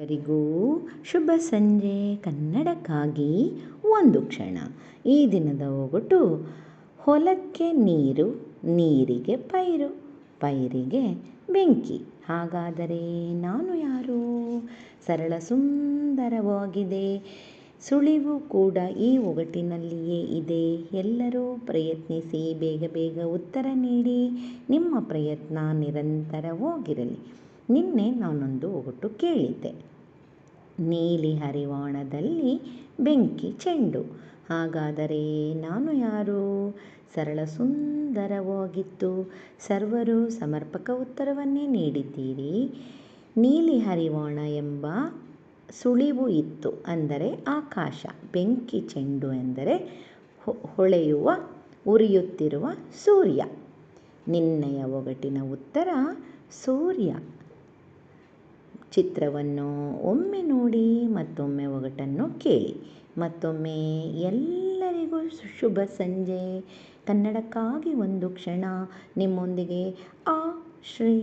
ಎಲ್ಲರಿಗೂ ಶುಭ ಸಂಜೆ. ಕನ್ನಡಕ್ಕಾಗಿ ಒಂದು ಕ್ಷಣ. ಈ ದಿನದ ಒಗಟು: ಹೊಲಕ್ಕೆ ನೀರು, ನೀರಿಗೆ ಪೈರು, ಪೈರಿಗೆ ಬೆಂಕಿ. ಹಾಗಾದರೆ ನಾನು ಯಾರು? ಸರಳ ಸುಂದರವಾಗಿದೆ. ಸುಳಿವು ಕೂಡ ಈ ಒಗಟಿನಲ್ಲಿಯೇ ಇದೆ. ಎಲ್ಲರೂ ಪ್ರಯತ್ನಿಸಿ, ಬೇಗ ಬೇಗ ಉತ್ತರ ನೀಡಿ. ನಿಮ್ಮ ಪ್ರಯತ್ನ ನಿರಂತರವಾಗಿರಲಿ. ನಿನ್ನೆ ನಾನೊಂದು ಒಗಟು ಕೇಳಿದ್ದೆ. ನೀಲಿ ಹರಿವಾಣದಲ್ಲಿ ಬೆಂಕಿ ಚೆಂಡು. ಹಾಗಾದರೆ ನಾನು ಯಾರು? ಸರಳ ಸುಂದರವಾಗಿತ್ತು. ಸರ್ವರು ಸಮರ್ಪಕ ಉತ್ತರವನ್ನೇ ನೀಡಿದ್ದೀರಿ. ನೀಲಿ ಹರಿವಾಣ ಎಂಬ ಸುಳಿವು ಇತ್ತು, ಅಂದರೆ ಆಕಾಶ. ಬೆಂಕಿ ಚೆಂಡು ಎಂದರೆ ಹೊಳೆಯುವ, ಉರಿಯುತ್ತಿರುವ ಸೂರ್ಯ. ನಿನ್ನೆಯ ಒಗಟಿನ ಉತ್ತರ ಸೂರ್ಯ. ಚಿತ್ರವನ್ನು ಒಮ್ಮೆ ನೋಡಿ, ಮತ್ತೊಮ್ಮೆ ಒಗಟನ್ನು ಕೇಳಿ. ಮತ್ತೊಮ್ಮೆ ಎಲ್ಲರಿಗೂ ಶುಭ ಸಂಜೆ. ಕನ್ನಡಕ್ಕಾಗಿ ಒಂದು ಕ್ಷಣ. ನಿಮ್ಮೊಂದಿಗೆ ಆ ಶ್ರೀ.